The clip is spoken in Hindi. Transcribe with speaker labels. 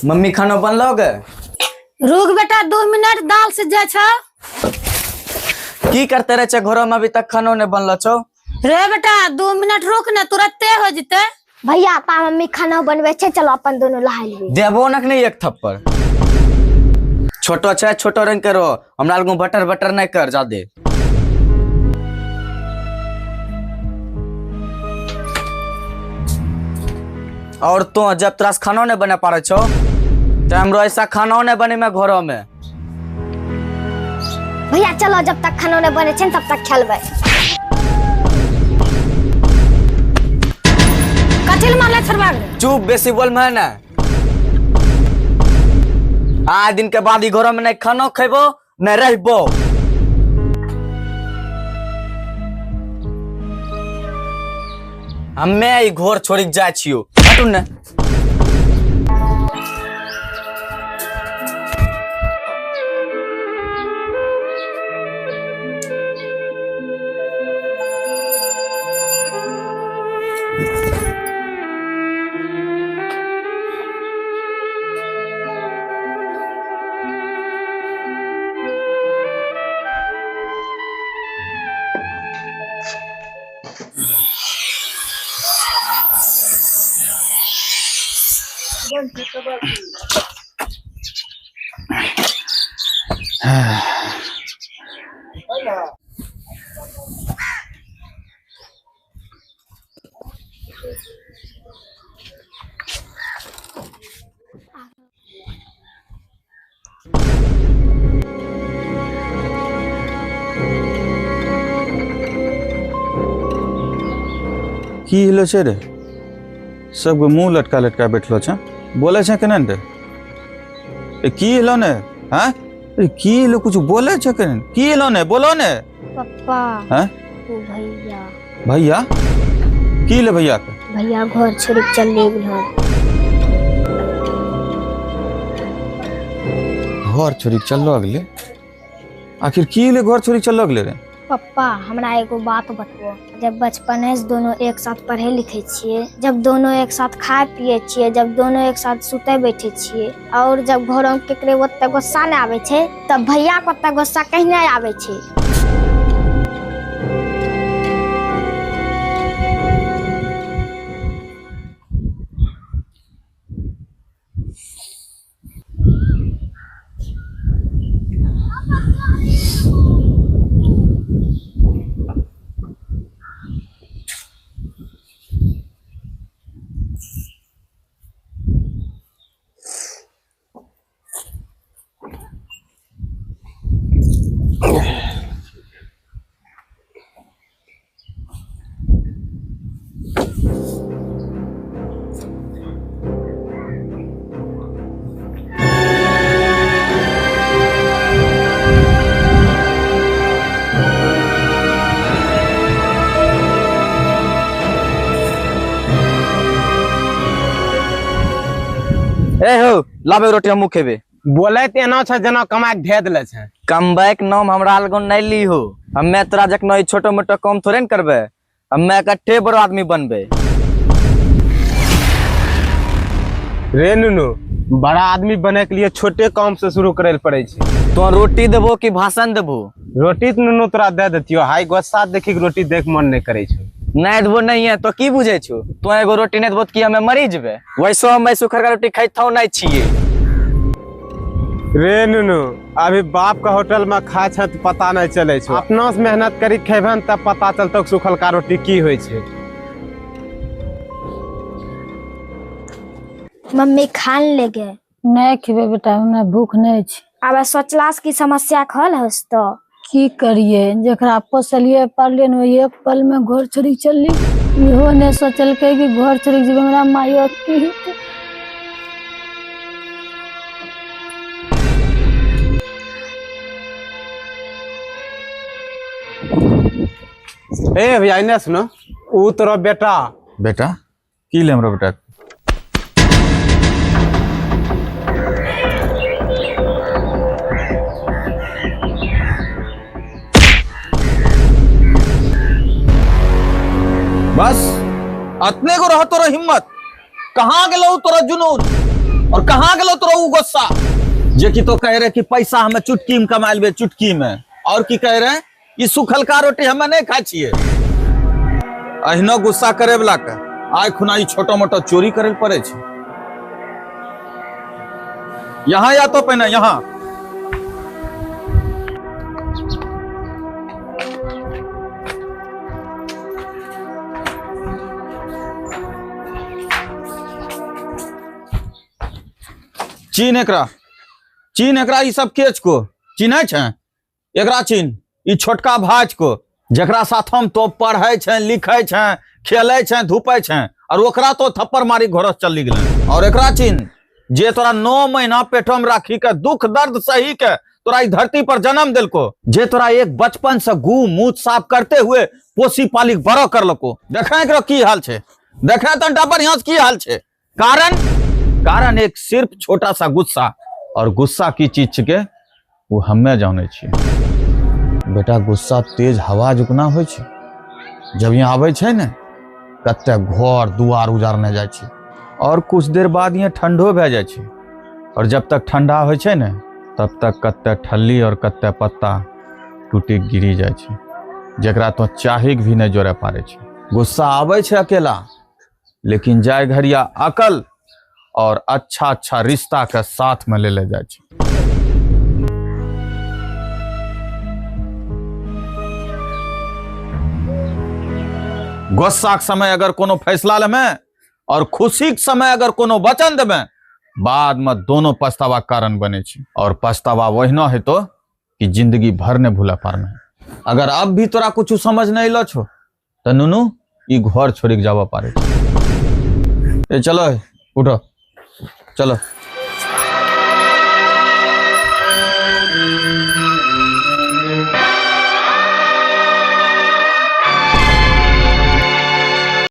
Speaker 1: मम्मी खाना बनलोगे?
Speaker 2: रुक बेटा 2 मिनट दाल से जा छ।
Speaker 1: की करते रहे घरों में अभी तक खानो नहीं बनलो छो?
Speaker 2: रे बेटा 2 मिनट रुक न तुरंते हो जते।
Speaker 3: भैया पा मम्मी खाना बनवे छे, चलो अपन दोनों नहा लेबे।
Speaker 1: देबो नक नहीं एक थप्पड़। छोटो छे छोटो रंग करो, हमरा लगू बटर बटर नहीं कर जादे। और तो जब तरास खाना नहीं बने पारे छो तो हमरो ऐसा खाना नहीं बने में घरों में।
Speaker 3: भैया चलो जब तक खाना नहीं बने छे तब तक खेलबे।
Speaker 2: कथिल मारले छरवा।
Speaker 1: चुप बेसी बोल में ना। आज दिन के बाद घरों में नहीं खाना खेबो नहीं रहबो। हमें ई घोर छोड़ी जाय छियो। हटू ने।
Speaker 4: की हिलो छे रे? सबको मुंह लटका लटका बैठलो छे, बोले छे केना रे? ए की हिलो ने? हां ए की हिलो कुछ बोले छे केना? की हिलो ने? बोलो ने
Speaker 3: पापा।
Speaker 4: हां
Speaker 3: ओ भैया।
Speaker 4: भैया की ले भैया के?
Speaker 3: भैया घर छोड़ चल गेल।
Speaker 4: घर छोड़ी चलो अगले। आखिर की ले घर छोड़ी चलो अगले रे?
Speaker 3: पप्पा हमरा एगो बात बताओ। जब बचपन से दोनों एक साथ पढ़े लिखे छिए, जब दोनों एक साथ खाए पिए छिए, जब दोनों एक साथ सुते बैठे छिए, और जब घरों में केकरे ओते गुस्सा नहीं आवे छे तब भैया को ओते गुस्सा कहीं नहीं आवे छे।
Speaker 1: ए हो लाबे रोटी हम खेबे।
Speaker 5: बोले तेना छ जना कमाई के भेद ले छ।
Speaker 1: कमबै के नाम हमरा लगन नहीं ली हो। हमें तोरा जखनो ई छोटो मोटो काम थोड़े न करबे। हमें इकट्ठे बड़ो आदमी बनबे।
Speaker 5: रे नुनु बड़ा आदमी बने के लिए छोटे काम से शुरू करे पड़े छै।
Speaker 1: तो रोटी देबो कि भाषण देबो?
Speaker 5: रोटी तो नुनु तोरा दे देतियो। हाई गुस्सा देखी के रोटी देख मन नहीं करे छै।
Speaker 1: नहीं देबो नहीं है तो की बुझे छो? तो एगो रोटी नहीं देबो कि हमें मरी जेबे। वैसो हम सुखर का रोटी खाइथौ नहीं छिए।
Speaker 5: रे नुनु अभी बाप का होटल में खाए छ त पता नहीं चले छै। अपना से मेहनत करी खेबन तब पता चलतो सुखल का रोटी की होय छै।
Speaker 3: मम्मी खान ले गए।
Speaker 2: नहीं खेबे बेटा, हमरा भूख नहीं छै।
Speaker 3: अब सोचलास की समस्या खल हस तो
Speaker 2: की करिए, जकरा पोसलिए पालिए न वही एक पल में घर छोड़ी चली। इहो ने सोचल के कि घर छोड़ी जब हमरा मायो की हित।
Speaker 5: ए भैया इने सुनो, ऊ तोरा बेटा।
Speaker 4: बेटा की ले हमरा बेटा? बस अतने को रह तोरा हिम्मत, कहाँ गेलो तोरा जुनून? और कहाँ गेलो तोरो उ गुस्सा जे कि तो कह रहे कि पैसा हमें चुटकी में कमा लेबे, चुटकी में। और की कह रहे ई सुखलका रोटी हमें नहीं खाई छिए। अहिनो गुस्सा करे वाला के आय खुना ई छोटो मोटो चोरी करे पड़े छै। यहाँ या तो पहने यहाँ चीन एकरा ई सब केच को चिन्है छै। एकरा चीन ई छोटका भाज को जकरा साथ हम तो पढ़ै छै, लिखै छै, खेलै छै, धूपै छै और ओकरा तो थप्पड़ मारी घर से चली गेलै। और एकरा चीन जे तोरा 9 महीना पेटो में राखी के दुख दर्द सही के तोरा ई धरती पर जन्म देलको, जे तोरा एक बचपन से गू मूत साफ करते हुए पोसी पाली बड़ो करलको। देखे एकरो की हाल छै, देखे तनटा बढ़िया से की हाल छै। कारण एक सिर्फ छोटा सा गुस्सा। और गुस्सा की चीज छिके वो हमें जाने छिए। बेटा गुस्सा तेज हवा जुकना होइ छै। जब यहाँ आवे छै ने कते घर दुआर उजारने जाइ छै और कुछ देर बाद यहाँ ठंडो भे जाइ छै। और जब तक ठंडा होइ छै ने तब तक कते ठल्ली और कते पत्ता टूटी गिरी जाइ छै, जेकरा तो चाहिक भी नहीं जोड़े पारे छै। गुस्सा आवे छै अकेला, लेकिन जाय घरिया अकल और अच्छा रिश्ता के साथ में ले जाए छै। गुस्सा के समय अगर कोनो फैसला लेमे और खुशी के समय अगर कोनो वचन देमे, बाद में दोनों पछतावा कारण बने छै। और पछतावा वहीना हेतो कि जिंदगी भर ने भूला पारना। अगर अब भी तोरा कुछ समझ नहीं लो छो तो नुनू ई घर छोड़ के जावा पारे छै। चलो उठो चलो।